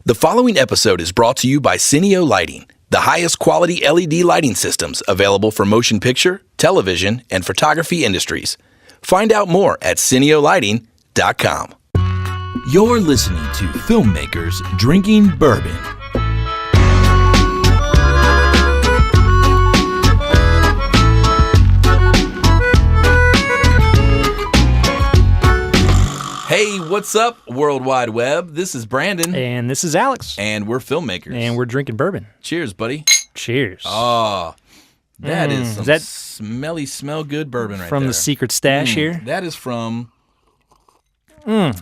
The following episode is brought to you by Cineo Lighting, the highest quality LED lighting systems available for motion picture, television, and photography industries. Find out more at cineolighting.com. You're listening to Filmmakers Drinking Bourbon. Hey, what's up, World Wide Web? This is Brandon. And this is Alex. And we're Filmmakers. And we're drinking bourbon. Cheers, buddy. Cheers. Oh, that is some smelly, smell good bourbon right there. From the secret stash here? That is from the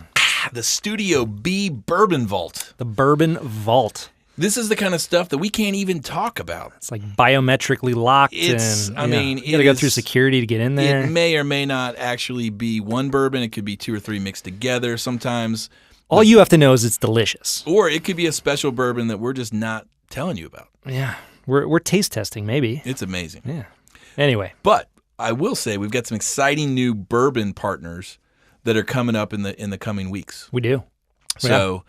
Studio B Bourbon Vault. The Bourbon Vault. This is the kind of stuff that we can't even talk about. It's like biometrically locked. You gotta go through security to get in there. It may or may not actually be one bourbon. It could be two or three mixed together sometimes. All you have to know is it's delicious. Or it could be a special bourbon that we're just not telling you about. Yeah. We're taste testing, maybe. It's amazing. Yeah. Anyway. But I will say we've got some exciting new bourbon partners that are coming up in the coming weeks. We do. So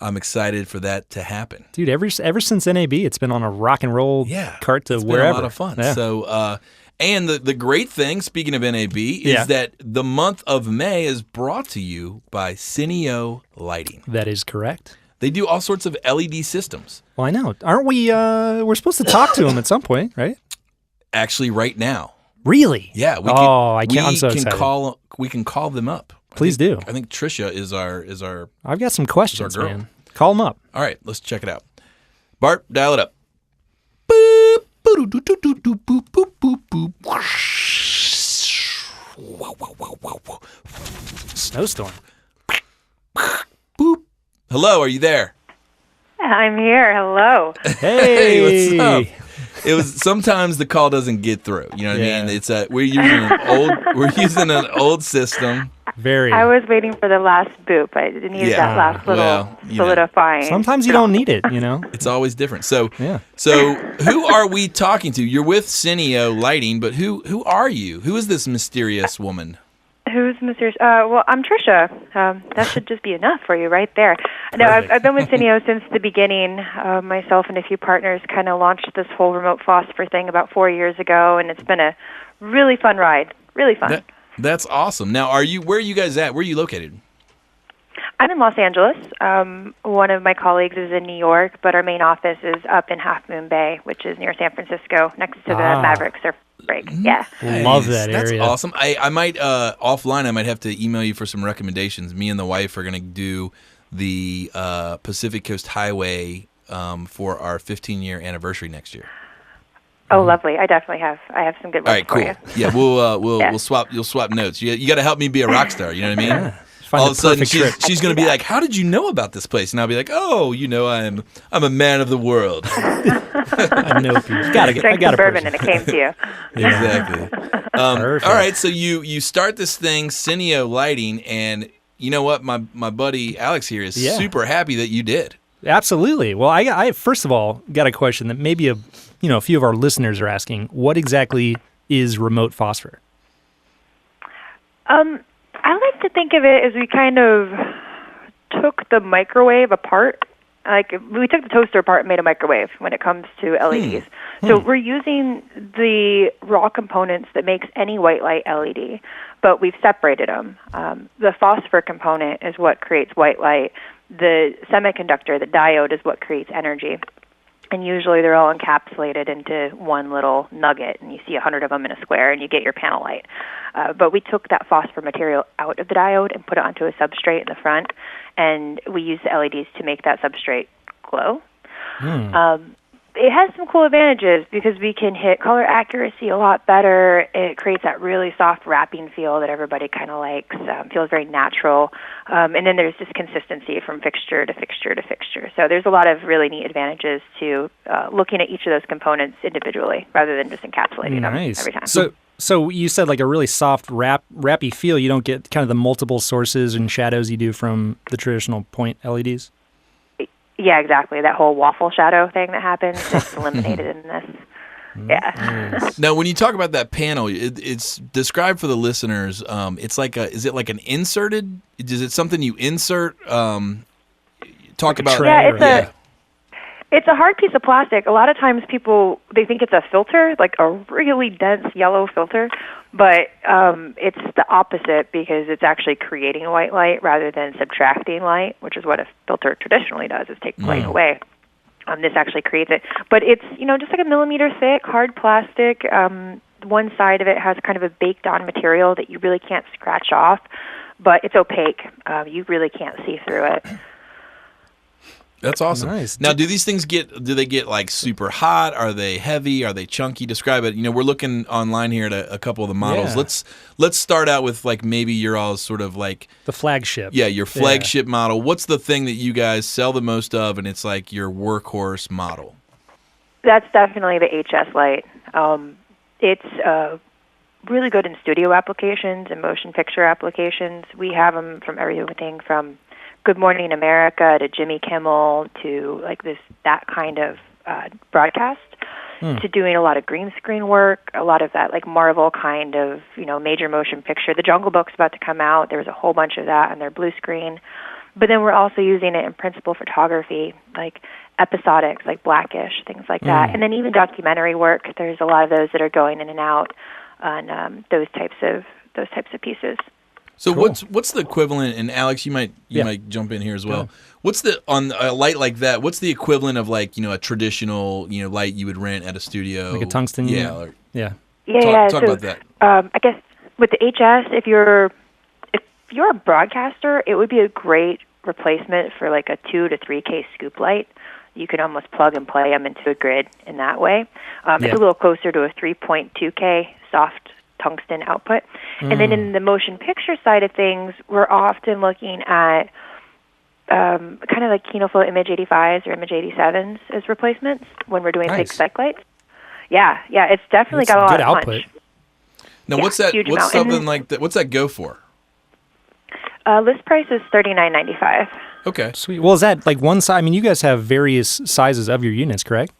I'm excited for that to happen. Dude, ever since NAB, it's been on a rock and roll cart to it's wherever. Been a lot of fun. Yeah. So, and the great thing, speaking of NAB, is that the month of May is brought to you by Cineo Lighting. That is correct. They do all sorts of LED systems. Well, I know. Aren't we, we're supposed to talk to them at some point, right? Actually, right now. Really? Yeah. I'm so excited. We can call them up. Please do. I think Trisha is our. I've got some questions, man. Call them up. All right, let's check it out. Bart, dial it up. Boop, boop, boop, boop, boop. Snowstorm. Boop. Hello, are you there? I'm here. Hello. Hey, what's up? It was sometimes the call doesn't get through. You know what I mean? It's we're using an old system. I was waiting for the last boop. I needed that last little solidifying. Sometimes you don't need it, you know? It's always different. So who are we talking to? You're with Cineo Lighting, but who are you? Who is this mysterious woman? Who's mysterious? Well, I'm Trisha. That should just be enough for you right there. No, I've been with Cineo since the beginning. Myself and a few partners kind of launched this whole remote Phosphor thing about 4 years ago, and it's been a really fun ride. Really fun. That's awesome. Now, where are you guys at? Where are you located? I'm in Los Angeles. One of my colleagues is in New York, but our main office is up in Half Moon Bay, which is near San Francisco, next to the Maverick surf break. Yeah. Love that area. That's awesome. I might, offline, I might have to email you for some recommendations. Me and the wife are going to do the Pacific Coast Highway for our 15-year anniversary next year. Oh, lovely! I definitely have. I have some good ones for you. All right, cool. Yeah, we'll swap. You'll swap notes. You got to help me be a rock star. You know what I mean? Yeah. All of a sudden, she's going to be like, "How did you know about this place?" And I'll be like, "Oh, I'm a man of the world." I know people. I got a bourbon, and it came to you. Exactly. All right, so you start this thing, Cineo Lighting, and you know what? My buddy Alex here is super happy that you did. Absolutely. Well, I first of all got a question that maybe a few of our listeners are asking. What exactly is remote Phosphor? I like to think of it as we kind of took the microwave apart. Like we took the toaster apart and made a microwave when it comes to LEDs. So we're using the raw components that makes any white light LED, but we've separated them. The phosphor component is what creates white light. The semiconductor, the diode, is what creates energy. And usually they're all encapsulated into one little nugget, and you see 100 of them in a square, and you get your panel light. But we took that phosphor material out of the diode and put it onto a substrate in the front, and we use the LEDs to make that substrate glow. It has some cool advantages because we can hit color accuracy a lot better. It creates that really soft wrapping feel that everybody kind of likes. Feels very natural. And then there's just consistency from fixture to fixture to fixture. So there's a lot of really neat advantages to looking at each of those components individually rather than just encapsulating them every time. So you said like a really soft wrappy feel. You don't get kind of the multiple sources and shadows you do from the traditional point LEDs? Yeah, exactly. That whole waffle shadow thing that happens is eliminated in this. Yeah. Now, when you talk about that panel, it's described for the listeners. It's like is it like an inserted? Is it something you insert to talk about. It's a hard piece of plastic. A lot of times people, they think it's a filter, like a really dense yellow filter, but it's the opposite because it's actually creating a white light rather than subtracting light, which is what a filter traditionally does, is take light away. This actually creates it. But it's, just like a millimeter thick, hard plastic. One side of it has kind of a baked-on material that you really can't scratch off, but it's opaque. You really can't see through it. That's awesome. Nice. Now, do these things get like super hot? Are they heavy? Are they chunky? Describe it. We're looking online here at a couple of the models. Yeah. Let's start out with like maybe your all's sort of like the flagship. Yeah, your flagship model. What's the thing that you guys sell the most of, and it's like your workhorse model? That's definitely the HS light. It's really good in studio applications and motion picture applications. We have them from everything from Good Morning America to Jimmy Kimmel to like that kind of broadcast to doing a lot of green screen work, a lot of that like Marvel kind of, major motion picture. The Jungle Book's about to come out. There's a whole bunch of that on their blue screen. But then we're also using it in principal photography, like episodics, like Blackish, things like that. And then even documentary work, there's a lot of those that are going in and out on those types of pieces. So what's the equivalent? And Alex, you might jump in here as well. What's on a light like that? What's the equivalent of like a traditional light you would rent at a studio, like a tungsten? Yeah, Talk about that. I guess with the HS, if you're a broadcaster, it would be a great replacement for like a 2 to 3K scoop light. You can almost plug and play them into a grid in that way. It's a little closer to a 3.2K soft tungsten output. And then in the motion picture side of things, we're often looking at kind of like Kinoflow Image 85s or Image 87s as replacements when we're doing big spec lights. Yeah, it's definitely got a lot of output. punch. Now, what's that? What's something like that? What's that go for? List price is $39.95. Okay, sweet. Well, is that like one size? I mean, you guys have various sizes of your units, correct?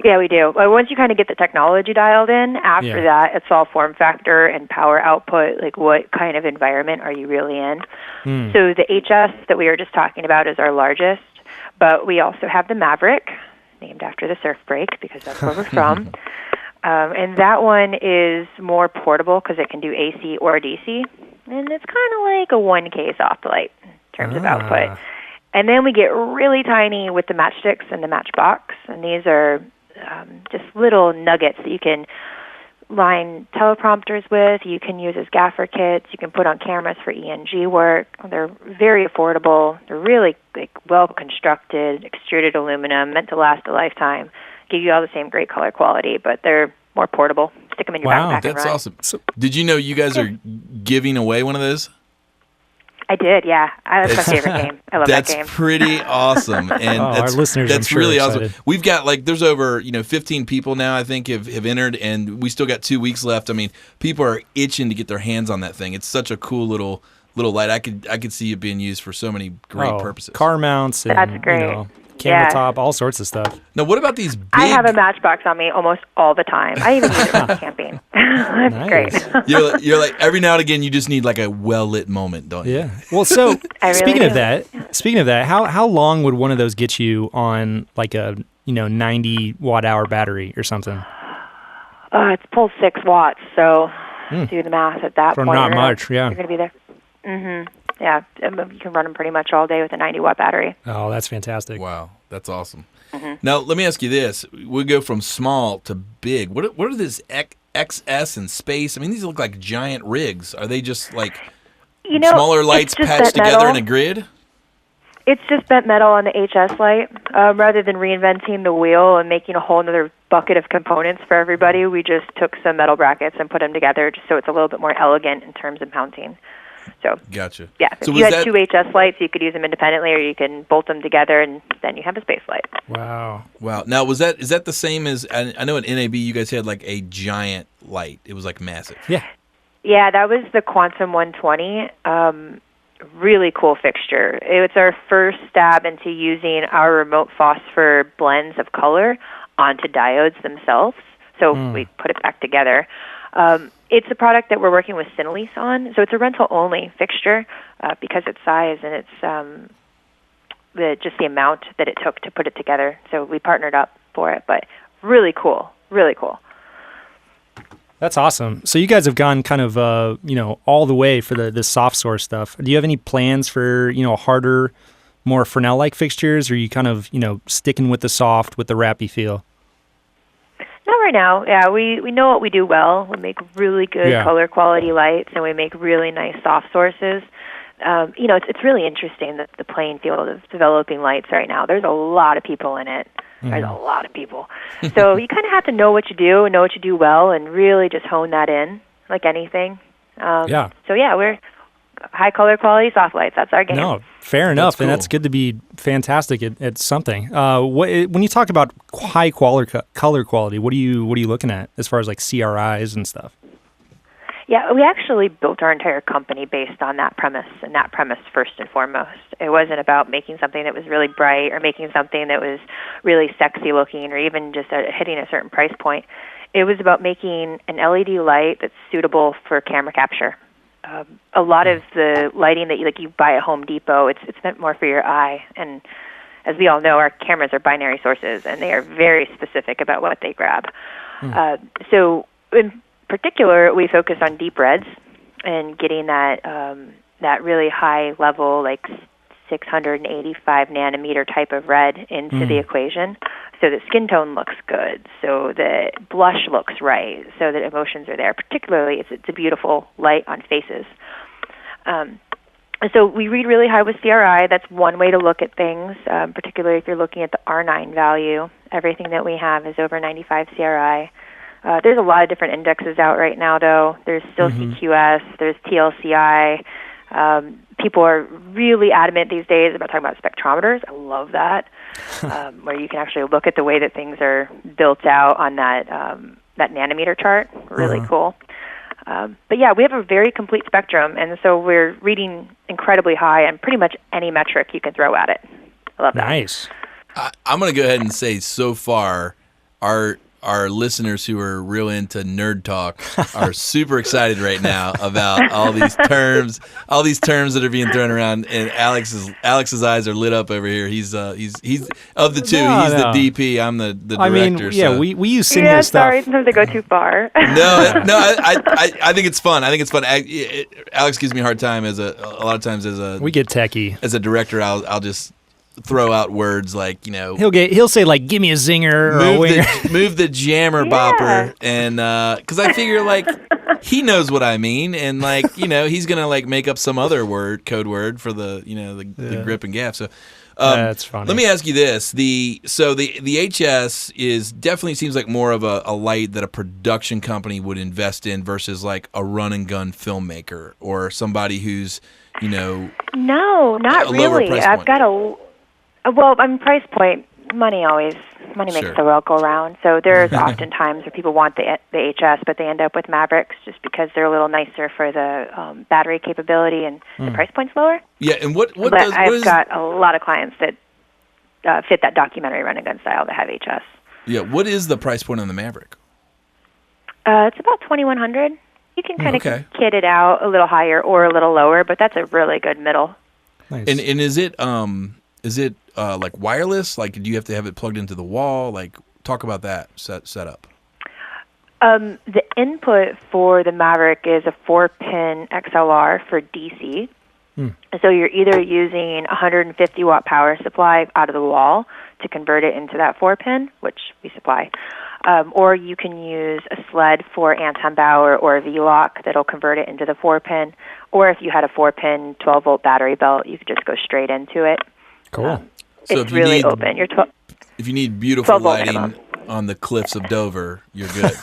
Yeah, we do. Once you kind of get the technology dialed in, after that, it's all form factor and power output, like what kind of environment are you really in. So the HS that we were just talking about is our largest, but we also have the Maverick, named after the surf break because that's where we're from. And that one is more portable because it can do AC or DC, and it's kind of like a 1K soft light in terms of output. And then we get really tiny with the matchsticks and the Matchbox, and these are just little nuggets that you can line teleprompters with. You can use as gaffer kits. You can put on cameras for ENG work. They're very affordable. They're really well constructed, extruded aluminum, meant to last a lifetime. Give you all the same great color quality, but they're more portable. Stick them in your backpack. That's awesome. So, did you know you guys are giving away one of those? I did, yeah. That's my favorite game. I love that game. That's pretty awesome, and our listeners, that's I'm sure, really excited. awesome. We've got there's over 15 people now I think have entered, and we still got 2 weeks left. I mean, people are itching to get their hands on that thing. It's such a cool little light. I could see it being used for so many great purposes. Car mounts, and that's great. Camera top, all sorts of stuff. Now, what about these big... I have a Matchbox on me almost all the time. I even use it when I'm camping. That's great. You're like, every now and again, you just need like a well-lit moment, don't you? Yeah. Well, so speaking really of that, how long would one of those get you on like a 90 watt-hour battery or something? It's pulls 6 watts, so do the math at that point. From not much, yeah. You're going to be there. Mm-hmm. Yeah, you can run them pretty much all day with a 90-watt battery. Oh, that's fantastic. Wow, that's awesome. Now, let me ask you this. We go from small to big. What are this XS and Space? I mean, these look like giant rigs. Are they just like smaller lights patched together in a grid? It's just bent metal on the HS light. Rather than reinventing the wheel and making a whole other bucket of components for everybody, we just took some metal brackets and put them together just so it's a little bit more elegant in terms of mounting. So, gotcha. Yeah, so if you had 2 HS lights, you could use them independently, or you can bolt them together, and then you have a space light. Wow. Now, is that the same as, I know at NAB you guys had like a giant light. It was like massive. Yeah, that was the Quantum 120. Really cool fixture. It's our first stab into using our remote phosphor blends of color onto diodes themselves. So we put it back together. It's a product that we're working with Cineo on, so it's a rental-only fixture because its size and its just the amount that it took to put it together. So we partnered up for it, but really cool, really cool. That's awesome. So you guys have gone kind of, all the way for the soft source stuff. Do you have any plans for, harder, more Fresnel-like fixtures, or are you kind of, sticking with the soft, with the wrappy feel? Not right now. Yeah, we know what we do well. We make really good color quality lights, and we make really nice soft sources. It's really interesting that the playing field of developing lights right now. There's a lot of people in it. There's a lot of people. So you kind of have to know what you do and know what you do well and really just hone that in like anything. So, we're high color quality soft lights. That's our game. No, fair enough. That's cool. And that's good to be fantastic at something. When you talk about high color quality, what are you looking at as far as like CRIs and stuff? Yeah, we actually built our entire company based on that premise, and that premise first and foremost. It wasn't about making something that was really bright or making something that was really sexy looking or even just hitting a certain price point. It was about making an LED light that's suitable for camera capture. A lot of the lighting that you buy at Home Depot, it's meant more for your eye. And as we all know, our cameras are binary sources, and they are very specific about what they grab. So in particular, we focus on deep reds and getting that really high level, like 685 nanometer type of red into the equation, so that skin tone looks good, so that blush looks right, so that emotions are there. Particularly, it's a beautiful light on faces. So we read really high with CRI. That's one way to look at things, particularly if you're looking at the R9 value. Everything that we have is over 95 CRI. There's a lot of different indexes out right now, though. There's still CQS, there's TLCI. People are really adamant these days about talking about spectrometers. I love that, where you can actually look at the way that things are built out on that nanometer chart. Really cool. But yeah, we have a very complete spectrum, and so we're reading incredibly high on pretty much any metric you can throw at it. I love that. Nice. I'm going to go ahead and say so far, our listeners who are real into nerd talk are super excited right now about all these terms that are being thrown around. And Alex's eyes are lit up over here. He's of the two. He's the DP. I'm the director. I mean, so. we use Cineo stuff. Sorry, sometimes they go too far. No, I think it's fun. Alex gives me a hard time a lot of times we get techie as a director. I'll just throw out words like, he'll say like, give me a zinger or a winger. Move the jammer bopper, and because I figure like he knows what I mean, and like he's gonna like make up some other code word for the the grip and gaff. So that's funny. Let me ask you this: the HS is definitely seems like more of a light that a production company would invest in versus like a run and gun filmmaker or somebody who's no, not really. I've got price point, money makes the world go round. So there's often times where people want the HS, but they end up with Mavericks just because they're a little nicer for the battery capability and the price point's lower. Yeah, and I've got a lot of clients that fit that documentary run and gun style that have HS. Yeah, what is the price point on the Maverick? It's about $2,100. You can kind of kit it out a little higher or a little lower, but that's a really good middle. Nice. And is it like wireless? Like, do you have to have it plugged into the wall? Like, talk about that setup. The input for the Maverick is a 4-pin XLR for DC. So you're either using a 150-watt power supply out of the wall to convert it into that 4-pin, which we supply, or you can use a sled for Anton Bauer or a V-Lock that'll convert it into the 4-pin, or if you had a 4-pin 12-volt battery belt, you could just go straight into it. Cool. So it's really open. If you need beautiful lighting on the cliffs of Dover, you're good.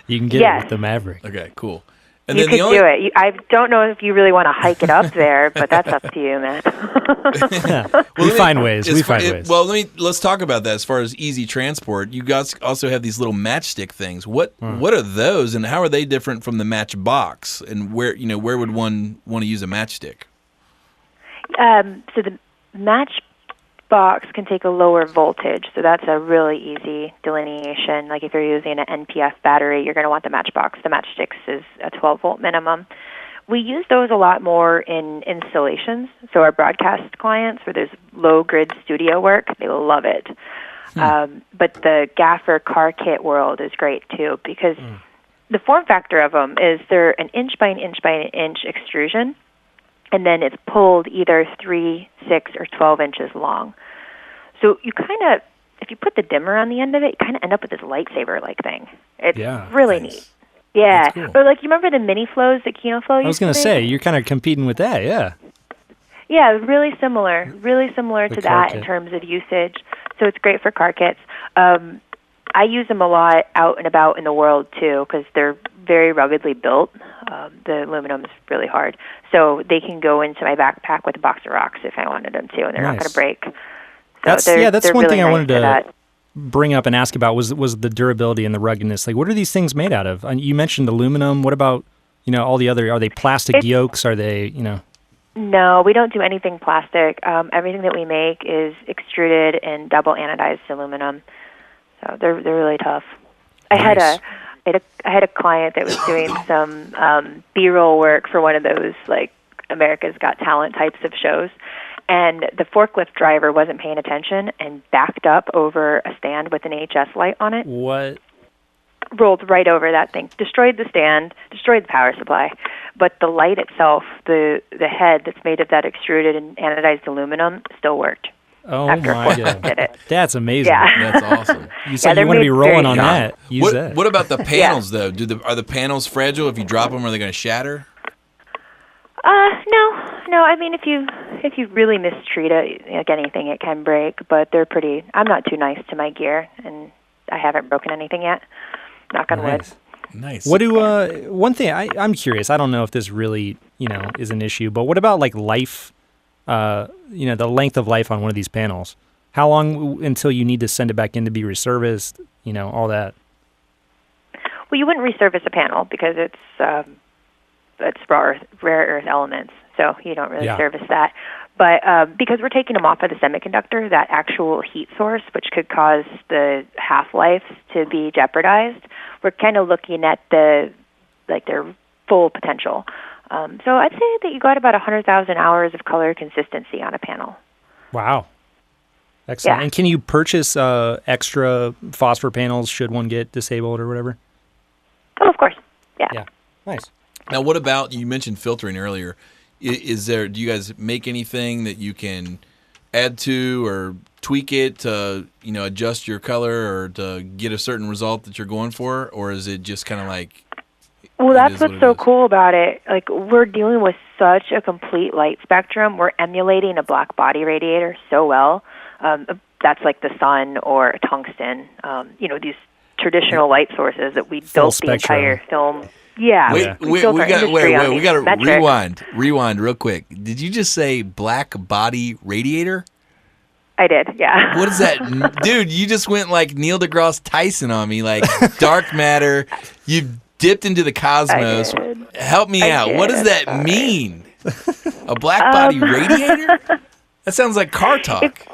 You can get it with the Maverick. Okay, cool. And you then could do it. I don't know if you really want to hike it up there, but that's up to you, man. We find ways. Well, let's talk about that. As far as easy transport, you guys also have these little matchstick things. What are those, and how are they different from the Matchbox? And where would one want to use a matchstick? So the Matchbox can take a lower voltage, so that's a really easy delineation. Like if you're using an NPF battery, you're going to want the Matchbox. The Matchsticks is a 12-volt minimum. We use those a lot more in installations. So our broadcast clients, where there's low-grid studio work, they will love it. But the gaffer car kit world is great, too, because the form factor of them is they're an inch by an inch by an inch extrusion, and then it's pulled either 3, 6, or 12 inches long. So you kind of, if you put the dimmer on the end of it, you kind of end up with this lightsaber-like thing. It's really neat. Yeah. Cool. Or like, you remember the mini flows that KinoFlow used I was going to say, you're kind of competing with that, yeah. Yeah, really similar to that kit. in terms of usage. So it's great for car kits. I use them a lot out and about in the world, too, because they're very ruggedly built. The aluminum is really hard. So they can go into my backpack with a box of rocks if I wanted them to, and they're not going to break. So that's one really thing I nice wanted for to that. bring up and ask about was the durability and the ruggedness. Like, what are these things made out of? You mentioned aluminum. What about, all the other, are they plastic yolks? Are they, No, we don't do anything plastic. Everything that we make is extruded in double anodized aluminum. So they're really tough. Nice. I had a client that was doing some B-roll work for one of those like America's Got Talent types of shows, and the forklift driver wasn't paying attention and backed up over a stand with an HS light on it. What? Rolled right over that thing, destroyed the stand, destroyed the power supply, but the light itself, the head that's made of that extruded and anodized aluminum, still worked. Oh after my Forklift God. did it. That's amazing. Yeah. That's awesome. You said they're you want to be made rolling very on that. Use that. What about the panels though? Are the panels fragile? If you drop them, are they going to shatter? No. I mean, if you really mistreat it, like anything, it can break. But they're pretty. I'm not too nice to my gear, and I haven't broken anything yet. Knock on wood. Nice. What do one thing I'm curious. I don't know if this really is an issue, but what about like life? The length of life on one of these panels. How long until you need to send it back in to be resurfaced? All that. Well, you wouldn't resurface a panel because it's rare earth elements, so you don't really service that. But because we're taking them off of the semiconductor, that actual heat source, which could cause the half-life to be jeopardized, we're kind of looking at their full potential. So I'd say that you got about 100,000 hours of color consistency on a panel. Wow. Excellent. Yeah. And can you purchase extra phosphor panels should one get disabled or whatever? Oh, of course. Yeah. Yeah. Nice. Now, what about, you mentioned filtering earlier. Do you guys make anything that you can add to or tweak it to, adjust your color or to get a certain result that you're going for? Or is it just kind of like... Well, that's what's so cool about it. Like, we're dealing with such a complete light spectrum. We're emulating a black body radiator so well. That's like the sun or a tungsten. These traditional light sources that we built the entire film. Yeah. We got to rewind real quick. Did you just say black body radiator? I did, yeah. What is that? Dude, you just went like Neil deGrasse Tyson on me, like dark matter. You dipped into the cosmos. Help me out. What does that mean? A black body radiator? That sounds like car talk.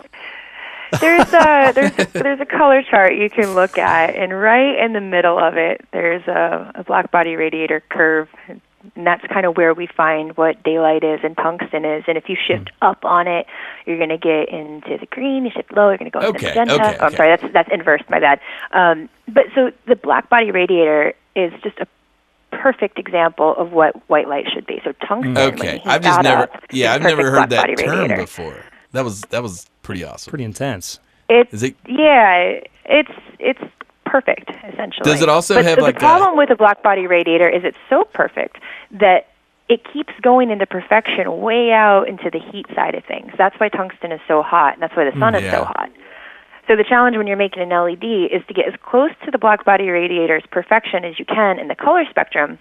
There's a color chart you can look at, and right in the middle of it, there's a black body radiator curve, and that's kind of where we find what daylight is and tungsten is. And if you shift up on it, you're going to get into the green. You shift low, you're going to go into magenta. I'm sorry, that's inverse. My bad. But so the black body radiator is just a perfect example of what white light should be. So tungsten. Okay, I've never heard that term before. That was pretty awesome. Pretty intense. It's perfect, essentially. Does it also have the problem with a black body radiator is it's so perfect that it keeps going into perfection way out into the heat side of things. That's why tungsten is so hot, and that's why the sun is so hot. So the challenge when you're making an LED is to get as close to the black body radiator's perfection as you can in the color spectrum,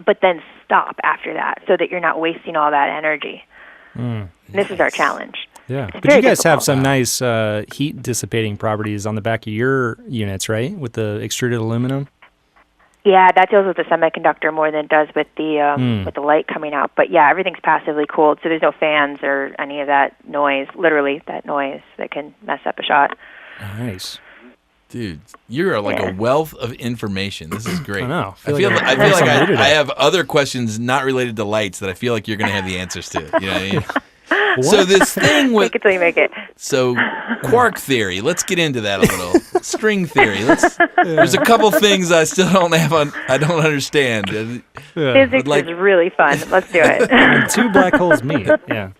but then stop after that so that you're not wasting all that energy. This is our challenge. Yeah, but you guys have some nice heat dissipating properties on the back of your units, right? With the extruded aluminum. Yeah, that deals with the semiconductor more than it does with the light coming out. But yeah, everything's passively cooled, so there's no fans or any of that noise. Literally, that noise that can mess up a shot. Nice. Dude, you're like a wealth of information. This is great. I know. I feel like I have other questions not related to lights that I feel like you're going to have the answers to. You know what I mean? So this thing with Make it till you make it. So quark theory. Let's get into that a little. String theory. There's a couple things I still don't have I don't understand. Physics is really fun. Let's do it. When two black holes meet. Yeah.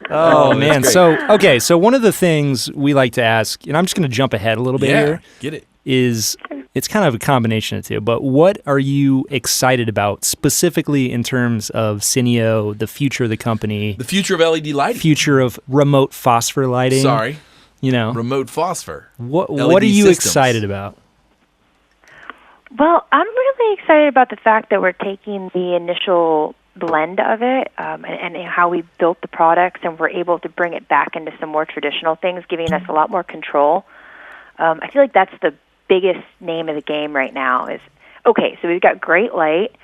Oh man. So one of the things we like to ask, and I'm just going to jump ahead a little bit here. Get it. Is it's kind of a combination of two, but what are you excited about specifically in terms of Cineo, the future of the company, the future of LED lighting, future of remote phosphor lighting? Sorry, remote phosphor. What are you excited about? Well, I'm really excited about the fact that we're taking the initial blend of it and how we built the products, and we're able to bring it back into some more traditional things, giving us a lot more control. I feel like that's the biggest name of the game right now is, okay, so we've got great light.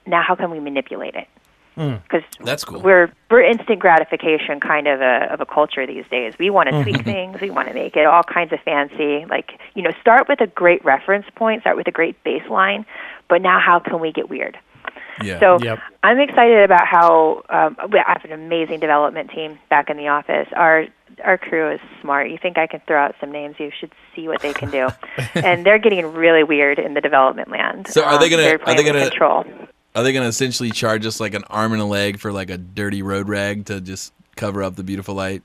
Now how can we manipulate it? Because that's cool. We're instant gratification kind of a culture these days. We want to tweak things. We want to make it all kinds of fancy. Like, start with a great reference point, start with a great baseline, but now how can we get weird? Yeah. So I'm excited about how I have an amazing development team back in the office. Our crew is smart. You think I can throw out some names? You should see what they can do. And they're getting really weird in the development land. So are they gonna control? Are they gonna essentially charge us like an arm and a leg for like a dirty road rag to just cover up the beautiful light?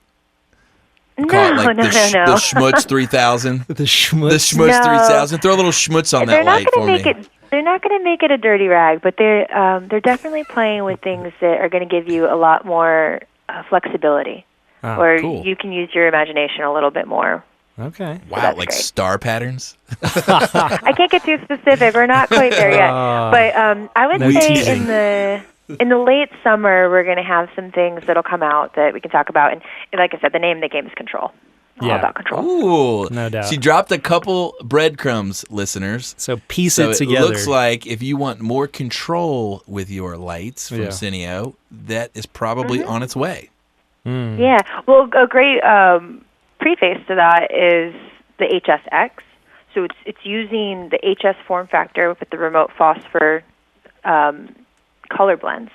No. The Schmutz 3000. The Schmutz. The Schmutz 3000. Throw a little Schmutz on that light for me. They're not going to make it a dirty rag, but they're definitely playing with things that are going to give you a lot more flexibility, or cool. You can use your imagination a little bit more. Okay. Wow, like great. star patterns? I can't get too specific. We're not quite there yet. But I would say teasing. in the late summer, we're going to have some things that'll come out that we can talk about. And like I said, the name of the game is Control. All about control. Ooh. No doubt. She dropped a couple breadcrumbs, listeners. So piece it together. It looks like if you want more control with your lights from Cineo, that is probably on its way. Yeah. Well, a great preface to that is the HSX. So it's using the HS form factor with the remote phosphor color blends,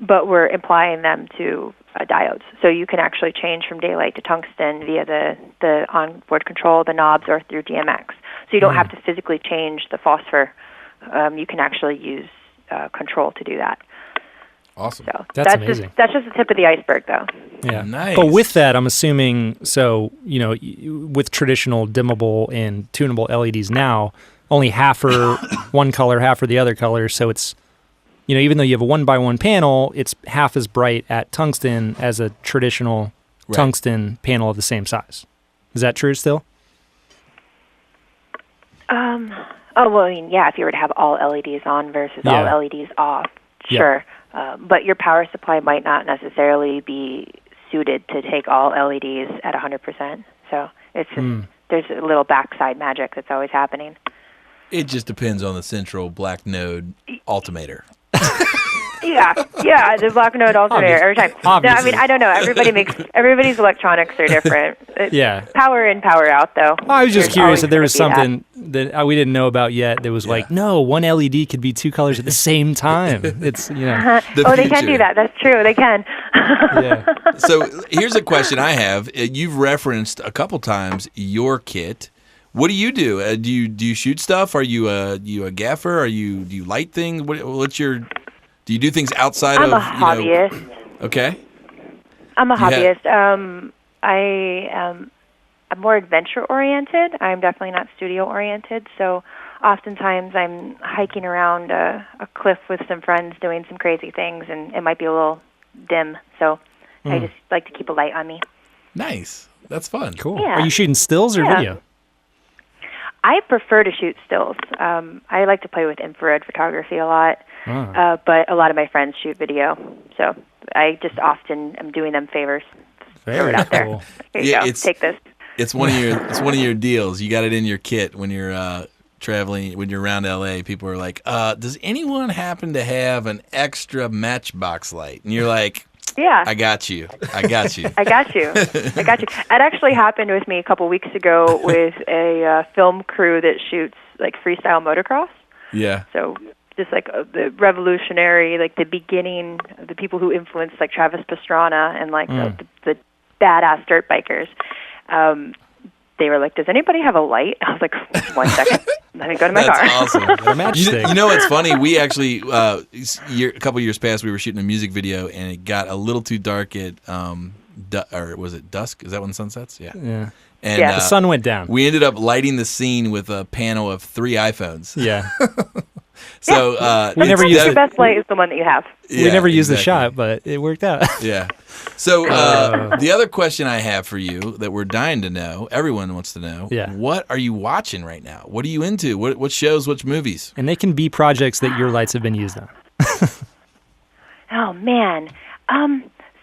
but we're applying them to diodes. So you can actually change from daylight to tungsten via the onboard control, the knobs, or through DMX. So you don't have to physically change the phosphor. You can actually use control to do that. Awesome. So that's amazing. That's just the tip of the iceberg, though. Yeah. Nice. But with that, I'm assuming, with traditional dimmable and tunable LEDs now, only half are one color, half are the other color. So it's, even though you have a 1x1 panel, it's half as bright at tungsten as a traditional tungsten panel of the same size. Is that true still? If you were to have all LEDs on versus all LEDs off, sure. But your power supply might not necessarily be suited to take all LEDs at 100%. So it's just, there's a little backside magic that's always happening. It just depends on the central black node altimeter. Yeah, the black node alternator every time. Obviously. No, I don't know. Everybody's electronics are different. Power in, power out, though. I was just curious if there was something that we didn't know about yet that was like, no, one LED could be two colors at the same time. It's, they can do that. That's true. They can. So here's a question I have. You've referenced a couple times your kit. What do you do? Do you shoot stuff? Are you a gaffer? Do you light things? Do you do things outside of? I'm a hobbyist. Okay. I'm a hobbyist. I'm more adventure oriented. I'm definitely not studio oriented. So oftentimes I'm hiking around a cliff with some friends, doing some crazy things, and it might be a little dim. So I just like to keep a light on me. Nice. That's fun. Cool. Yeah. Are you shooting stills or video? I prefer to shoot stills. I like to play with infrared photography a lot, but a lot of my friends shoot video. So I just often am doing them favors. Very out there. cool. Here you go. Take this. It's one of your deals. You got it in your kit when you're traveling, when you're around LA. People are like, does anyone happen to have an extra Matchbox light? And you're like, Yeah. I got you. I got you. I got you. I got you. That actually happened with me a couple weeks ago with a film crew that shoots like freestyle motocross. Yeah. So just like the revolutionary, like the beginning, the people who influenced like Travis Pastrana and like the badass dirt bikers. They were like, "Does anybody have a light?" I was like, "1 second, let me go to my car." That's awesome. Matchstick. You know what's funny? We actually a couple years past, we were shooting a music video, and it got a little too dark at or was it dusk? Is that when the sun sets? Yeah. Yeah. And The sun went down. we ended up lighting the scene with a panel of 3 iPhones. Yeah. So we never Sometimes used your it. best light is the one that you have. We never used the shot, but it worked out. Yeah. So the other question I have for you that we're dying to know, everyone wants to know, what are you watching right now? What are you into? What shows, which movies? And they can be projects that your lights have been used on. Oh, man.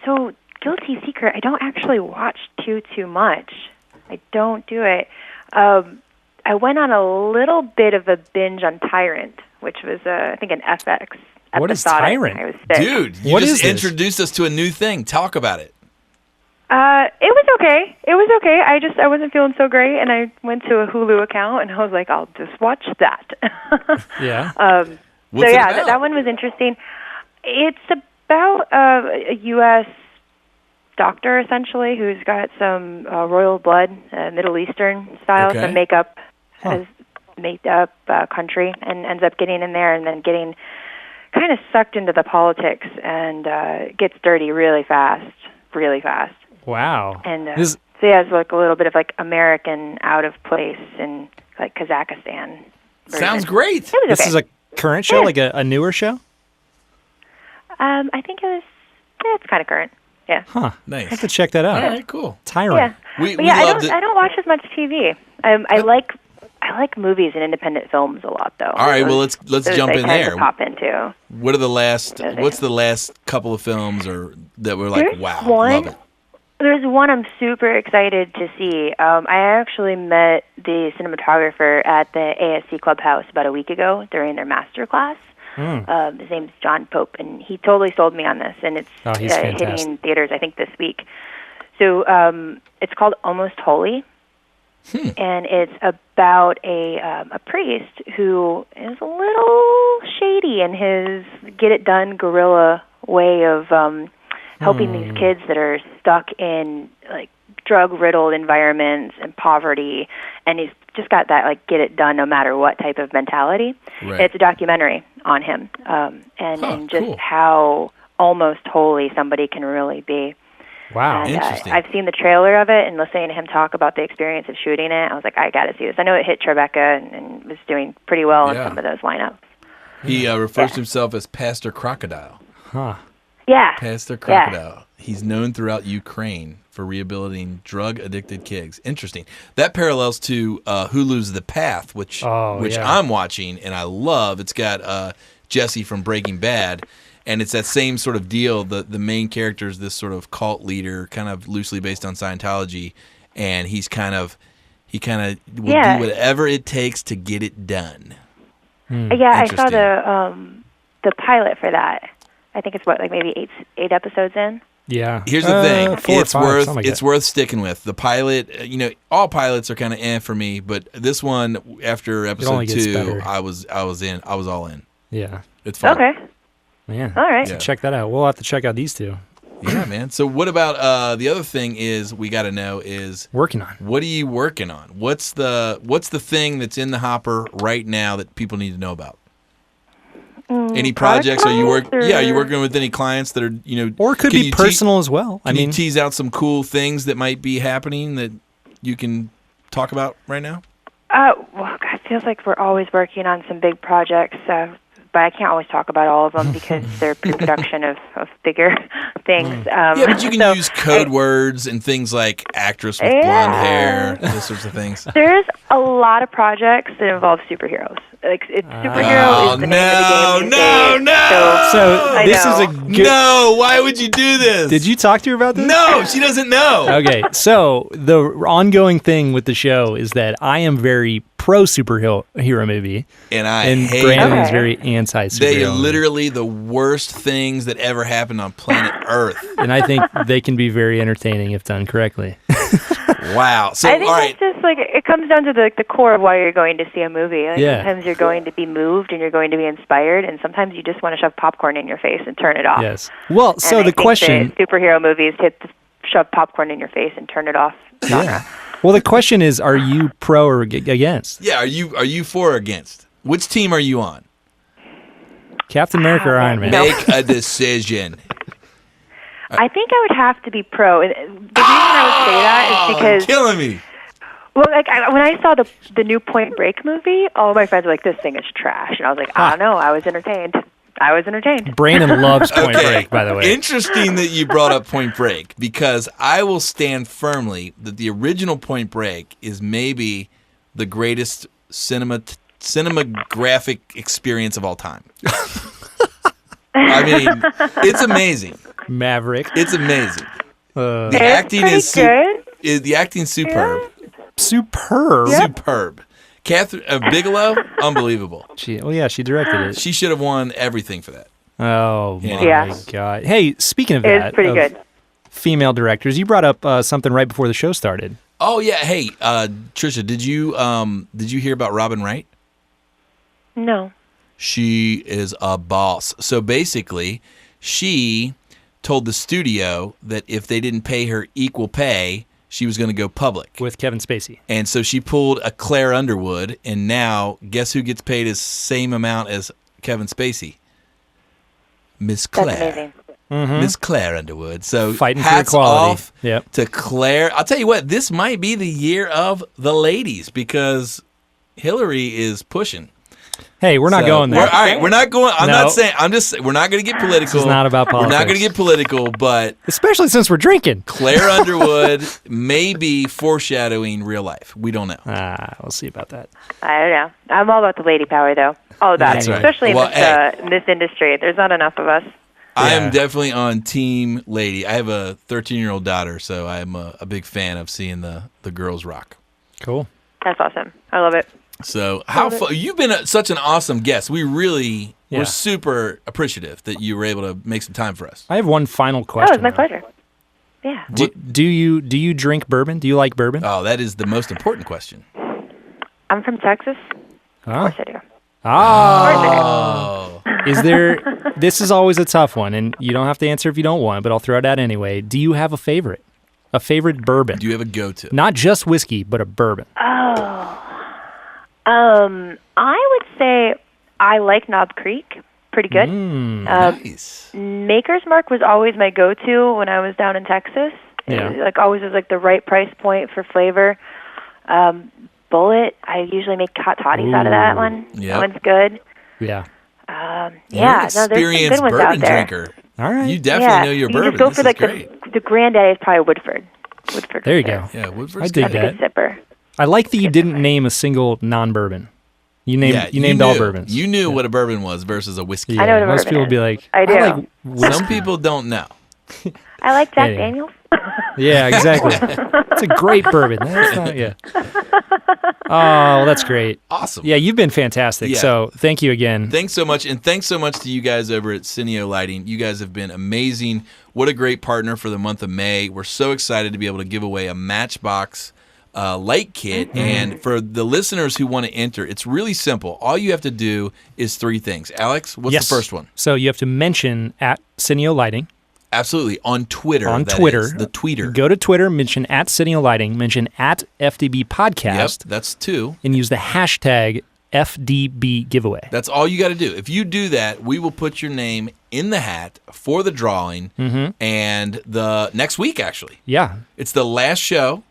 So Guilty Secret, I don't actually watch too much. I don't do it. I went on a little bit of a binge on Tyrant, which was, I think, an FX episode. What is Tyrant? I was sick. Dude, you What just is this? introduced us to a new thing. Talk about it. It was okay. It was okay. I wasn't feeling so great, and I went to a Hulu account, and I was like, I'll just watch that. Yeah. What's So it yeah, about? that one was interesting. It's about a U.S. doctor, essentially, who's got some royal blood, Middle Eastern style, Okay. some makeup, has made up country, and ends up getting in there and then getting kind of sucked into the politics and gets dirty really fast. Wow. And This- so yeah, it's like a little bit of like American out of place in like Kazakhstan. Sounds great. It was This okay. is a current show, like a newer show? I think it was. Yeah, it's kind of current. Yeah. Huh. Nice. I have to check that out. All right, cool. Tyrant. Yeah. We But yeah, loved it. I don't watch as much TV. I like movies and independent films a lot, though. All right, well, let's Those jump I in tend there. to pop into. What are the last? Those What's are- the last couple of films or that were like, There's wow, one- love it? There's one I'm super excited to see. I actually met the cinematographer at the ASC Clubhouse about a week ago during their master class. His name's John Pope, and he totally sold me on this, and it's Oh, he's fantastic. hitting theaters, I think, this week. So it's called Almost Holy, and it's about a priest who is a little shady in his get-it-done guerrilla way of helping these kids that are stuck in like drug-riddled environments and poverty, and he's just got that like get-it-done no matter what type of mentality. Right. It's a documentary on him, and just cool. how almost holy somebody can really be. Wow. And, Interesting. I've seen the trailer of it and listening to him talk about the experience of shooting it. I was like, I got to see this. I know it hit Tribeca and was doing pretty well in Yeah. some of those lineups. He refers to himself as Pastor Crocodile. Huh. Yeah. Pastor Crocodile. He's known throughout Ukraine for rehabilitating drug-addicted kids. Interesting. That parallels to Hulu's The Path, which Oh, yeah. I'm watching and I love. It's got Jesse from Breaking Bad, and it's that same sort of deal. The main character is this sort of cult leader, kind of loosely based on Scientology, and he kind of will Yeah. do whatever it takes to get it done. Yeah, I saw Interesting. the pilot for that. I think it's like maybe eight episodes in. Yeah. Here's the thing: 4 or it's 5, worth something like it's that. worth sticking with. The pilot, all pilots are kind of for me, but this one after episode only gets 2, better. I was all in. Yeah. It's fun. Okay. Man. All right. Yeah. Check that out. We'll have to check out these two. Yeah, man. So what about the other thing is we got to know is Working on. what are you working on? What's the thing that's in the hopper right now that people need to know about? Any projects? Are you product Yeah, are you or- working with any clients that are Or it could can be you personal as well. Can you tease out some cool things that might be happening that you can talk about right now? Well, it feels like we're always working on some big projects, but I can't always talk about all of them because they're pre-production of bigger things. Yeah, but you can so use code words and things like actress with blonde Yeah. hair, those sorts of things. There's a lot of projects that involve superheroes. Like it's superhero is the name of the game. these days. So I this is know. a good. No, why would you do this? Did you talk to her about this? No, she doesn't know. Okay, so the ongoing thing with the show is that I am very pro superhero movie, and I and hate Brandon it. is very anti-superhero. They movie. literally the worst things that ever happened on planet Earth. And I think they can be very entertaining if done correctly. Wow. So, I think all right. that's just like it comes down to the core of why you're going to see a movie. Like, Yeah. Sometimes you're going to be moved and you're going to be inspired, and sometimes you just want to shove popcorn in your face and turn it off. Yes. Well, And so I the think question. that superhero movies shove popcorn in your face and turn it off. Yeah. Well, the question is, are you pro or against? Yeah, are you for or against? Which team are you on? Captain America or Iron Man? Make a decision. I think I would have to be pro. And the reason I would say that is because Killing me. well, like when I saw the new Point Break movie, all my friends were like, "This thing is trash," and I was like, "I don't know." I was entertained. Brandon loves Point Break, by the way. Interesting that you brought up Point Break, because I will stand firmly that the original Point Break is maybe the greatest cinematographic experience of all time. I mean, it's amazing. Maverick. It's amazing. The It's acting is pretty the acting's superb. Superb. Superb. Catherine Bigelow, unbelievable. She directed it. She should have won everything for that. Oh my Yeah. God! Hey, speaking of It that, was pretty of good. female directors, you brought up something right before the show started. Oh yeah, hey, Trisha, did you hear about Robin Wright? No. She is a boss. So basically, she told the studio that if they didn't pay her equal pay, she was going to go public. With Kevin Spacey. And so she pulled a Claire Underwood, and now guess who gets paid the same amount as Kevin Spacey? Miss That's Claire. amazing. Miss Claire Underwood. So Fighting for hats equality. off Yep. to Claire. I'll tell you what, this might be the year of the ladies because Hillary is pushing. Hey, we're not So, going there. All right, we're not going. I'm No. not saying. I'm just. We're not going to get political. This is not about We're not going to politics. get political, but Especially since we're drinking. Claire Underwood may be foreshadowing real life. We don't know. We'll see about that. I don't know. I'm all about the lady power, though. All about That's it, right. especially Well, in this industry. There's not enough of us. I Yeah. am definitely on team lady. I have a 13-year-old daughter, so I'm a big fan of seeing the girls rock. Cool. That's awesome. I love it. So you've been such an awesome guest. We really Yeah. were super appreciative that you were able to make some time for us. I have one final Oh, question. it's my though. pleasure. Yeah. Do you drink bourbon? Do you like bourbon? Oh, that is the most important question. I'm from Texas. Huh? Of course I do. Oh, Is there? This is always a tough one, and you don't have to answer if you don't want, but I'll throw it out anyway. Do you have a favorite? A favorite bourbon? do you have a go-to? Not just whiskey, but a bourbon. I would say I like Knob Creek. Pretty good. Nice. Maker's Mark was always my go-to when I was down in Texas. Yeah. It always was like the right price point for flavor. Bullet, I usually make hot toddies out of that one. Yep. That one's good. Yeah. Yeah, You're an no, there's some experienced good ones bourbon out there. drinker. All right. You definitely know your you bourbon. just go This for is like great. the granddaddy is probably Woodford. There you go. Yeah, Woodford's I dig good. That's a good sipper. I like that you didn't name a single non-bourbon. You named all knew. bourbons. You knew what a bourbon was versus a whiskey. Yeah, I know what a most bourbon people is. would be like, I do. like whiskey. Some people don't know. I like Jack Yeah. Daniels. Yeah, exactly. It's a great bourbon. That's not, yeah. Oh, well, that's great. Awesome. Yeah, you've been fantastic. Yeah. So thank you again. Thanks so much, and thanks so much to you guys over at Cineo Lighting. You guys have been amazing. What a great partner for the month of May. We're so excited to be able to give away a Matchbox light kit. Mm-hmm. And for the listeners who want to enter, it's really simple. All you have to do is 3 things. Alex, what's Yes. the first one? So you have to mention at Cineo Lighting. Absolutely. On Twitter. On that Twitter. is, the tweeter. Go to Twitter, mention at Cineo Lighting, mention at FDB Podcast, Yep, that's 2. and use the hashtag FDB giveaway. That's all you got to do. If you do that, we will put your name in the hat for the drawing. And the next week, actually. Yeah, It's the last show.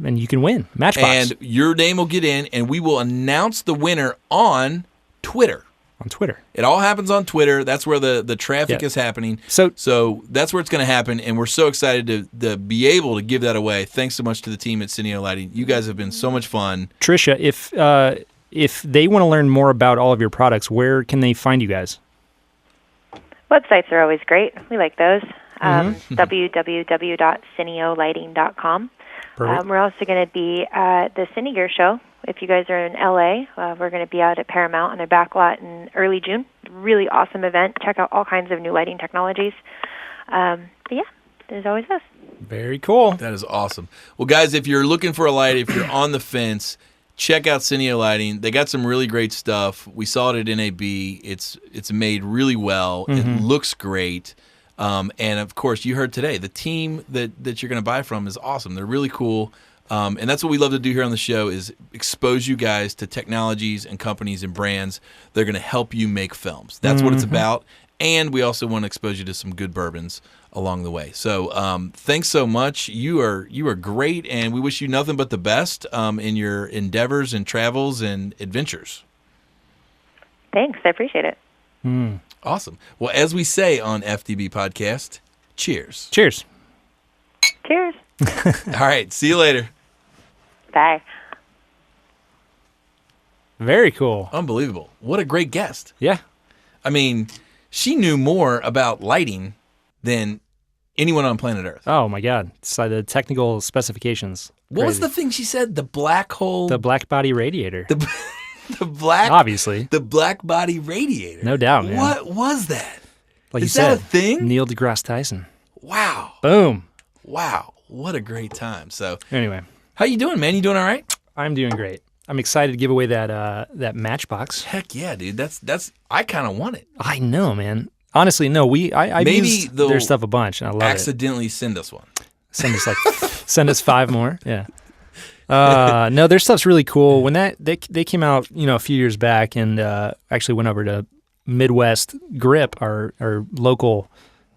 and you can win. Matchbox And your name will get in, and we will announce the winner on Twitter. on Twitter. It all happens on Twitter. That's where the traffic Yeah. is happening. So that's where it's going to happen, and we're so excited to be able to give that away. Thanks so much to the team at Cineo Lighting. You guys have been so much fun. Trisha, if they want to learn more about all of your products, where can they find you guys? Websites are always great. We like those. www.cineolighting.com. Perfect. We're also going to be at the Cineo show. If you guys are in LA, we're going to be out at Paramount on their back lot in early June. Really awesome event. Check out all kinds of new lighting technologies. But yeah, there's always us. Very cool. That is awesome. Well, guys, if you're looking for a light, if you're on the fence, check out Cineo Lighting. They got some really great stuff. We saw it at NAB. It's made really well. It looks great. And, of course, you heard today, the team that you're going to buy from is awesome. They're really cool. And that's what we love to do here on the show is expose you guys to technologies and companies and brands that are going to help you make films. That's what it's about. And we also want to expose you to some good bourbons along the way. So thanks so much. You are great, and we wish you nothing but the best in your endeavors and travels and adventures. Thanks. I appreciate it. Awesome. Well, as we say on FDB Podcast, cheers. Cheers. Cheers. All right. See you later. Bye. Very cool. Unbelievable. What a great guest. Yeah. I mean, she knew more about lighting than anyone on planet Earth. Oh, my God. It's like the technical specifications. What was Crazy. the thing she said? The black hole? The Black Body Radiator. The black... Obviously. The Black Body Radiator. No doubt, man. What was that? Like Is you that said, a thing? Neil deGrasse Tyson. Wow. Boom. Wow. What a great time. So, Anyway, how you doing, man? You doing all right? I'm doing great. I'm excited to give away that Matchbox. Heck yeah, dude. That's I kind of want it. I know, man. Honestly, no. I've Maybe used they'll their stuff a bunch, and I love it. Accidentally send us one. Send us 5 more. Yeah. No, their stuff's really cool. When they came out, a few years back, and actually went over to Midwest Grip, our local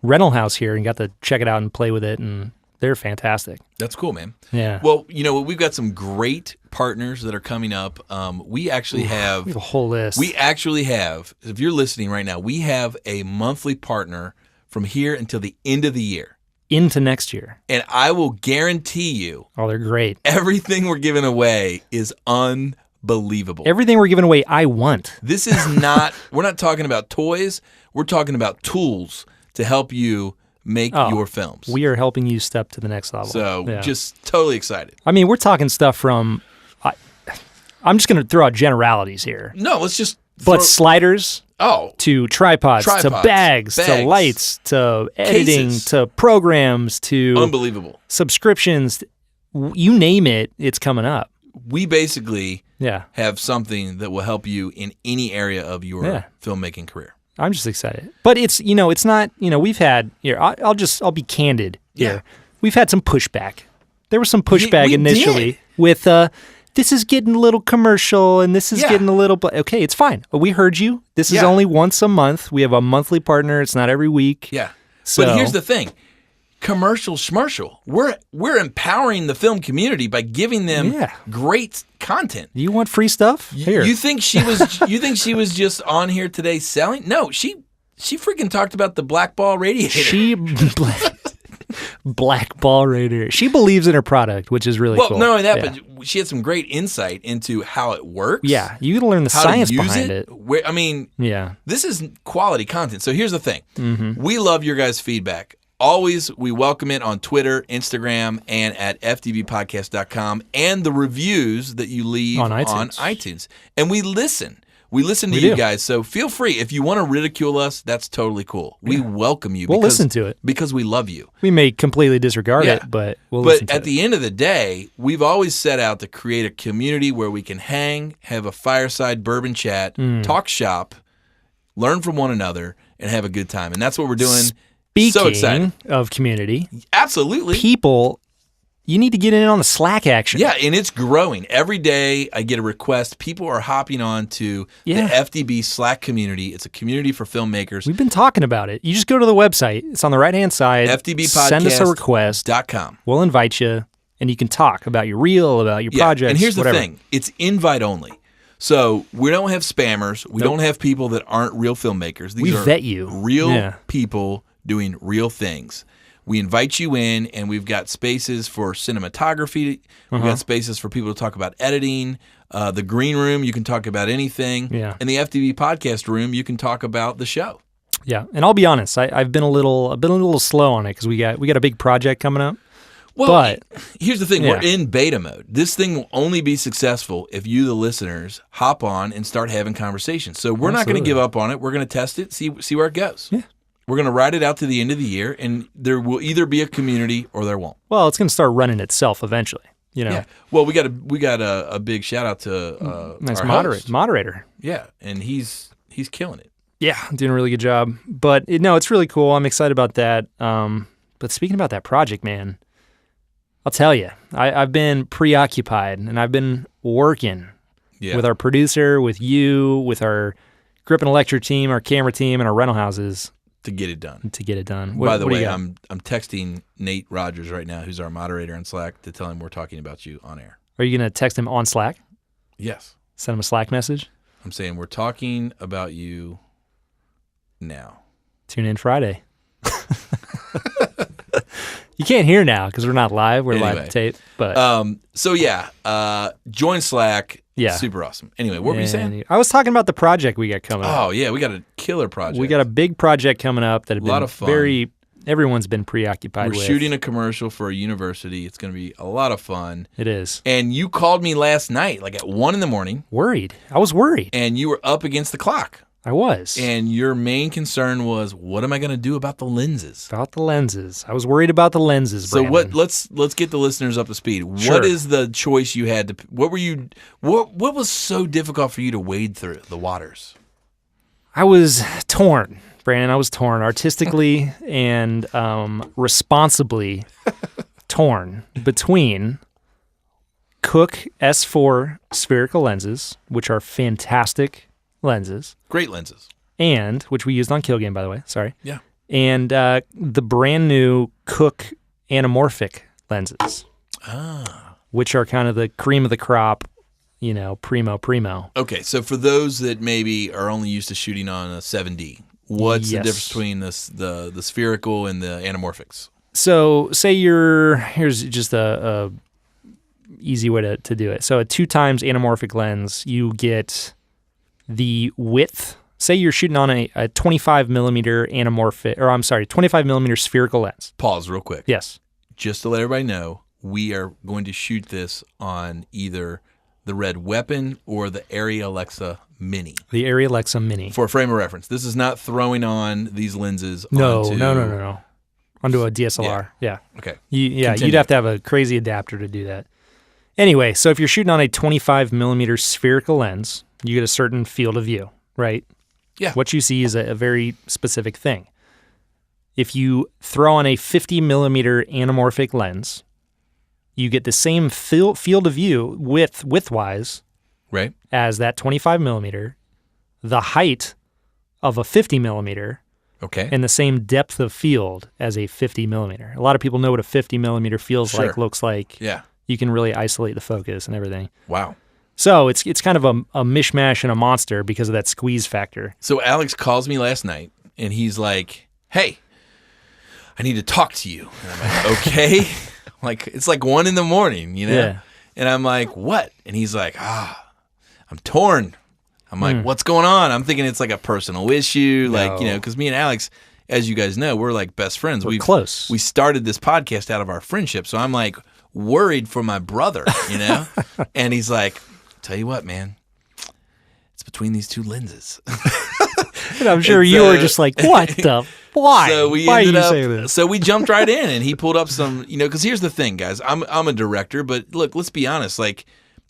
rental house here, and got to check it out and play with it, and they're fantastic. That's cool, man. Yeah. Well, we've got some great partners that are coming up. We actually have We have a whole list. We actually have, if you're listening right now, we have a monthly partner from here until the end of the year. Into next year. And I will guarantee you, Oh, they're great. everything we're giving away is unbelievable. Everything we're giving away, I want. This is not, we're not talking about toys. We're talking about tools to help you make your films. We are helping you step to the next level. So Yeah. just totally excited. I mean, we're talking stuff from, I'm just going to throw out generalities here, No, let's just but sliders to tripods, to bags, to lights, to editing, cases. to programs, to Unbelievable. subscriptions, you name it, it's coming up. We basically Yeah. have something that will help you in any area of your filmmaking career. I'm just excited. But it's, it's not, we've had, here, I'll be candid here. Yeah. We've had some pushback. There was some pushback we initially did. with, this is getting a little commercial and this is getting a little, okay, it's fine. We heard you. This is only once a month. We have a monthly partner. It's not every week. Yeah. So, But here's the thing. Commercial schmercial. We're empowering the film community by giving them great content. You want free stuff? Here. You think she was just on here today selling? No, she freaking talked about the Black Ball Radiator. Black Ball Radiator. She believes in her product, which is really cool. Well, not only that, but she had some great insight into how it works. Yeah, you got to learn the how science to use behind it. I mean, this is quality content. So here's the thing. We love your guys' feedback. Always, we welcome it on Twitter, Instagram, and at fdbpodcast.com, and the reviews that you leave on iTunes. And we listen. We listen to you guys, so feel free. If you want to ridicule us, that's totally cool. We welcome you. We'll listen to it. Because we love you. We may completely disregard it, but we'll listen to it. But at the end of the day, we've always set out to create a community where we can hang, have a fireside bourbon chat, talk shop, learn from one another, and have a good time. And that's what we're doing. So excited. Speaking of community, absolutely. People, you need to get in on the Slack action. Yeah, and it's growing. Every day I get a request. People are hopping on to the FDB Slack community. It's a community for filmmakers. We've been talking about it. You just go to the website. It's on the right-hand side. FDBpodcast.com. Send us a request. We'll invite you, and you can talk about your reel, about your projects, and here's whatever. the thing. It's invite only. So we don't have spammers. We don't have people that aren't real filmmakers. These we are vet you. Real people doing real things. We invite you in, and we've got spaces for cinematography. We've got spaces for people to talk about editing. The green room, you can talk about anything. Yeah. And the FDB podcast room, you can talk about the show. Yeah, and I've been a little slow on it because we got a big project coming up. Well, but here's the thing. yeah. We're in beta mode. This thing will only be successful if you, the listeners, hop on and start having conversations. So we're not going to give up on it. We're going to test it, see where it goes. Yeah. We're going to ride it out to the end of the year, and there will either be a community or there won't. Well, it's going to start running itself eventually. Yeah. Well, we got a big shout out to nice our moderator. Yeah, and he's killing it. Yeah, doing a really good job. But it's really cool. I'm excited about that. But speaking about that project, man, I'll tell you, I've been preoccupied and I've been working with our producer, with you, with our grip and electric team, our camera team, and our rental houses. To get it done. By the way, I'm texting Nate Rogers right now, who's our moderator on Slack, to tell him we're talking about you on air. Are you going to text him on Slack? Yes. Send him a Slack message? I'm saying we're talking about you now. Tune in Friday. You can't hear now because we're not live. We're live tape. But join Slack. Yeah. Super awesome. Anyway, what were you saying? I was talking about the project we got coming up. Oh, yeah. We got a killer project. We got a big project coming up that lot of fun. Everyone's been preoccupied with. We're shooting a commercial for a university. It's going to be a lot of fun. It is. And you called me last night, like at 1 a.m. Worried. I was worried. And you were up against the clock. I was. And your main concern was, what am I going to do about the lenses? About the lenses. I was worried about the lenses, So Brandon. let's get the listeners up to speed. Sure. What is the choice you had to what was so difficult for you to wade through the waters? I was torn, Brandon. I was torn artistically and responsibly torn between Cook S4 spherical lenses, which are fantastic lenses. Great lenses. And, which we used on Kill Game, by the way, sorry. Yeah. And the brand new Cook anamorphic lenses, which are kind of the cream of the crop, primo. Okay, so for those that maybe are only used to shooting on a 7D, what's the difference between the spherical and the anamorphics? So say here's just a easy way to do it. So a 2x anamorphic lens, you get the width. Say you're shooting on a 25 millimeter 25 millimeter spherical lens. Pause real quick. Yes. Just to let everybody know, we are going to shoot this on either the Red Weapon or the Arri Alexa Mini. The Arri Alexa Mini. For a frame of reference. This is not throwing on these lenses No. Onto a DSLR. Yeah. Okay. You'd have to have a crazy adapter to do that. Anyway, so if you're shooting on a 25 millimeter spherical lens, you get a certain field of view, right? Yeah. What you see is a very specific thing. If you throw on a 50 millimeter anamorphic lens, you get the same field of view width-wise right, as that 25 millimeter, the height of a 50 millimeter, okay, and the same depth of field as a 50 millimeter. A lot of people know what a 50 millimeter feels like, looks like. Yeah. You can really isolate the focus and everything. Wow. So it's kind of a mishmash and a monster because of that squeeze factor. So Alex calls me last night, and he's like, hey, I need to talk to you. And I'm like, okay. It's like 1 a.m, Yeah. And I'm like, what? And he's like, I'm torn. I'm like, what's going on? I'm thinking it's like a personal issue. No. Because me and Alex, as you guys know, we're like best friends. We're close. We started this podcast out of our friendship. So I'm like worried for my brother, And he's like, tell you what, man, it's between these two lenses. And I'm sure you were just like, what the? Why? So we Why ended are you up, saying this? So we jumped right in, and he pulled up some, because here's the thing, guys. I'm a director, but look, let's be honest. I'm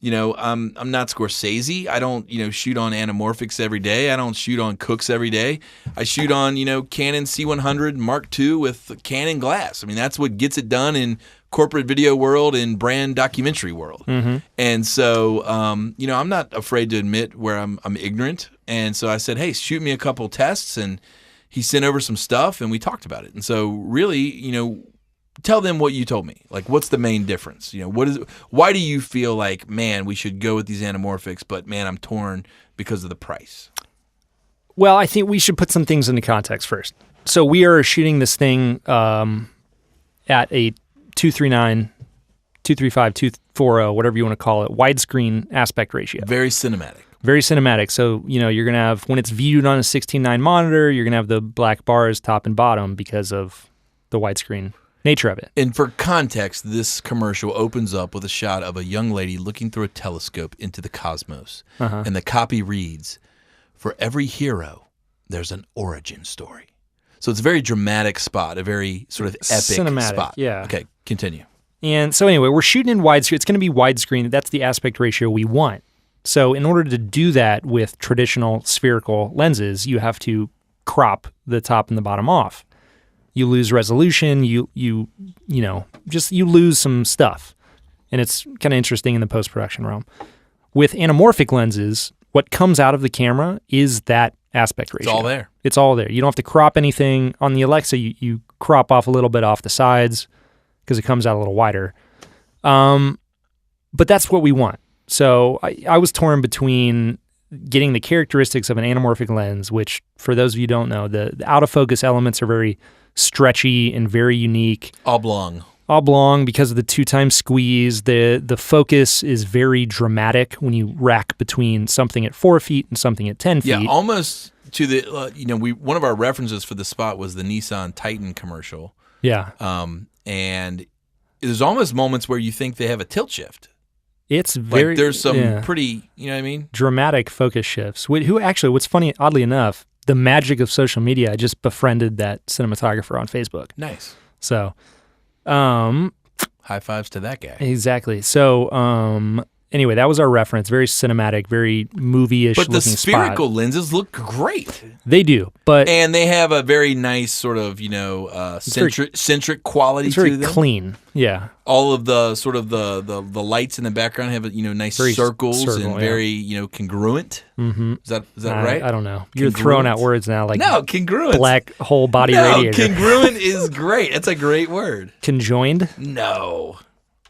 not Scorsese. I don't, shoot on anamorphics every day. I don't shoot on Cooks every day. I shoot on, Canon C100 Mark II with Canon glass. I mean, that's what gets it done in corporate video world and brand documentary world. Mm-hmm. And so, I'm not afraid to admit where I'm ignorant. And so I said, hey, shoot me a couple tests, and he sent over some stuff, and we talked about it. And so really, tell them what you told me. Like, what's the main difference? Why do you feel like, man, we should go with these anamorphics, but man, I'm torn because of the price? Well, I think we should put some things into context first. So we are shooting this thing at a 239, 235, 240, whatever you want to call it, widescreen aspect ratio. Very cinematic. Very cinematic. So, you're going to have, when it's viewed on a 16:9 monitor, you're going to have the black bars top and bottom because of the widescreen nature of it. And for context, this commercial opens up with a shot of a young lady looking through a telescope into the cosmos. And the copy reads, "For every hero, there's an origin story." So it's a very dramatic spot, a very sort of epic Cinematic, spot. yeah. Okay, continue. And so anyway, we're shooting in widescreen. It's going to be widescreen. That's the aspect ratio we want. So in order to do that with traditional spherical lenses, you have to crop the top and the bottom off. You lose resolution. You lose some stuff, and it's kind of interesting in the post-production realm. With anamorphic lenses, what comes out of the camera is that aspect ratio. It's all there. It's all there. You don't have to crop anything. On the Alexa, you crop off a little bit off the sides because it comes out a little wider. But that's what we want. So I was torn between getting the characteristics of an anamorphic lens, which for those of you who don't know, the out of focus elements are very stretchy and very unique. Oblong because of the 2x squeeze. The focus is very dramatic when you rack between something at 4 feet and something at 10 feet. Yeah, almost to the one of our references for the spot was the Nissan Titan commercial. Yeah. And there's almost moments where you think they have a tilt shift. It's very like there's some pretty, you know what I mean? Dramatic focus shifts. What's funny, oddly enough, the magic of social media, I just befriended that cinematographer on Facebook. Nice. So, high fives to that guy. Exactly. So, anyway, that was our reference. Very cinematic, very movie-ish looking spot. But the spherical lenses look great. They do, and they have a very nice sort of centric quality to them. It's very clean. Yeah. All of the sort of the lights in the background have nice circles and very congruent. Mm-hmm. Is that right? I don't know. You're throwing out words now like congruent. Black whole body radiator. Congruent is great. That's a great word. Conjoined? No.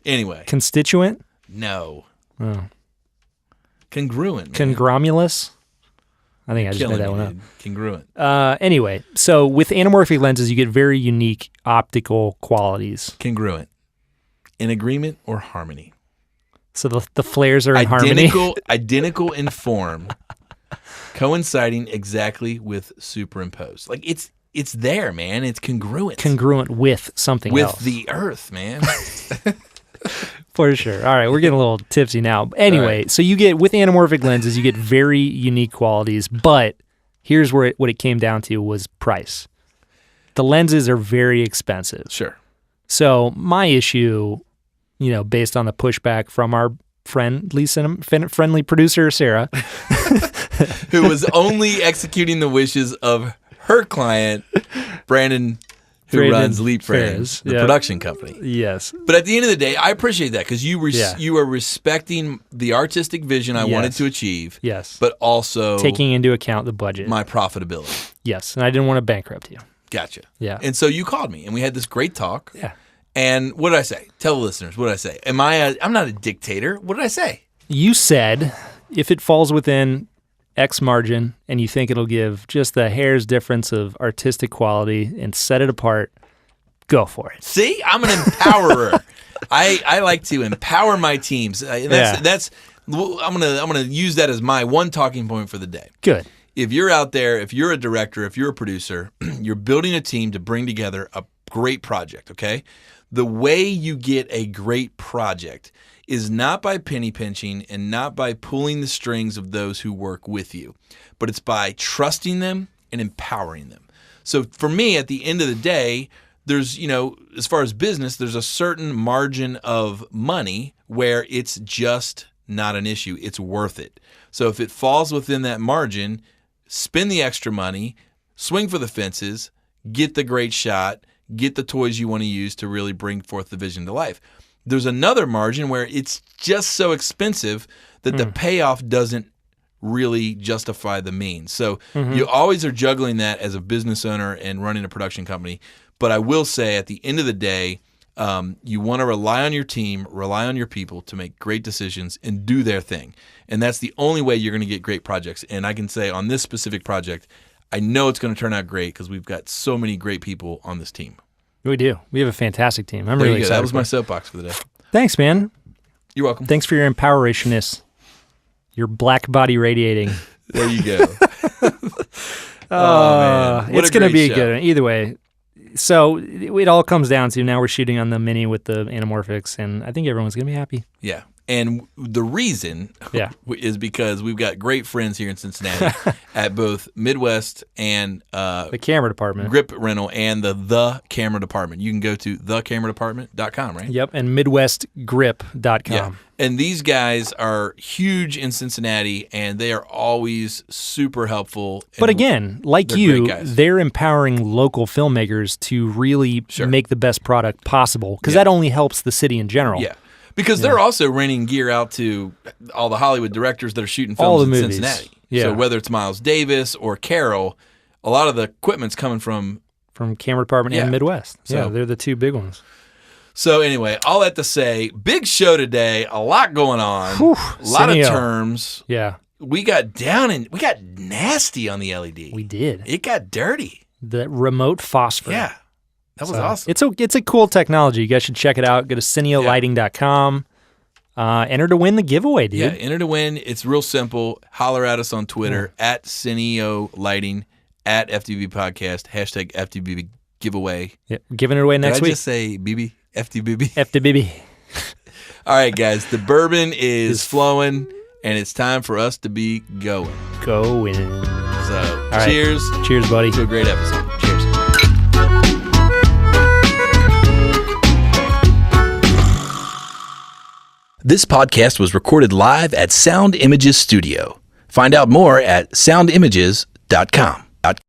Anyway. Constituent? No. Oh. Congruent. Congromulous? I think I just made that one up. Congruent. Anyway, so with anamorphic lenses, you get very unique optical qualities. Congruent. In agreement or harmony. So the flares are in harmony? Identical in form, coinciding exactly with superimposed. Like it's there, man. It's congruent. Congruent with something else. With the earth, man. For sure. All right, we're getting a little tipsy now. Anyway, So you get, with anamorphic lenses, you get very unique qualities, but here's what it came down to was price. The lenses are very expensive. Sure. So my issue, based on the pushback from our friendly producer, Sarah, who was only executing the wishes of her client, Brandon, who runs Leap Frames, the production company. Yes. But at the end of the day, I appreciate that because you are respecting the artistic vision I wanted to achieve. Yes. But also taking into account the budget. My profitability. Yes. And I didn't want to bankrupt you. Gotcha. Yeah. And so you called me and we had this great talk. Yeah. And what did I say? Tell the listeners, what did I say? I'm not a dictator. What did I say? You said if it falls within X margin and you think it'll give just the hair's difference of artistic quality and set it apart, go for it. See, I'm an empowerer. I like to empower my teams. I'm gonna use that as my one talking point for the day. Good. If you're out there, if you're a director, if you're a producer, you're building a team to bring together a great project, okay? The way you get a great project is not by penny pinching and not by pulling the strings of those who work with you, but it's by trusting them and empowering them. So for me, at the end of the day, there's, as far as business, there's a certain margin of money where it's just not an issue. It's worth it. So if it falls within that margin, spend the extra money, swing for the fences, get the great shot, get the toys you want to use to really bring forth the vision to life. There's another margin where it's just so expensive that the payoff doesn't really justify the means. So you always are juggling that as a business owner and running a production company. But I will say at the end of the day, you want to rely on your team, rely on your people to make great decisions and do their thing. And that's the only way you're going to get great projects. And I can say on this specific project, I know it's going to turn out great because we've got so many great people on this team. We do. We have a fantastic team. I'm really excited. That was my soapbox for the day. Thanks, man. You're welcome. Thanks for your empowerishness. Your black body radiating. There you go. Oh, man. It's going to be a good one. Either way, So it all comes down to now we're shooting on the Mini with the anamorphics, and I think everyone's going to be happy. Yeah. And the reason is because we've got great friends here in Cincinnati at both Midwest and the camera department, Grip Rental, and the camera department. You can go to thecameradepartment.com, right? Yep, and midwestgrip.com. Yeah. And these guys are huge in Cincinnati, and they are always super helpful. But again, like you, they're empowering local filmmakers to really make the best product possible, because that only helps the city in general. Yeah. Because they're also renting gear out to all the Hollywood directors that are shooting films in Cincinnati. Yeah. So whether it's Miles Davis or Carol, a lot of the equipment's coming from camera department and Midwest. So, they're the two big ones. So anyway, all that to say, big show today, a lot going on, a lot of terms. Yeah. We got nasty on the LED. We did. It got dirty. The remote phosphor. Yeah. That was awesome. It's a cool technology. You guys should check it out. Go to cineolighting.com. Enter to win the giveaway, dude. Yeah, enter to win. It's real simple. Holler at us on Twitter at Cineo Lighting, at FTB Podcast, hashtag FTB giveaway. Yeah, giving it away next week. Did I just say BB? FTBB? FTBB. All right, guys. The bourbon is flowing, and it's time for us to be going. Going. So, right. Cheers. Cheers, buddy. To a great episode. Cheers. This podcast was recorded live at Sound Images Studio. Find out more at soundimages.com.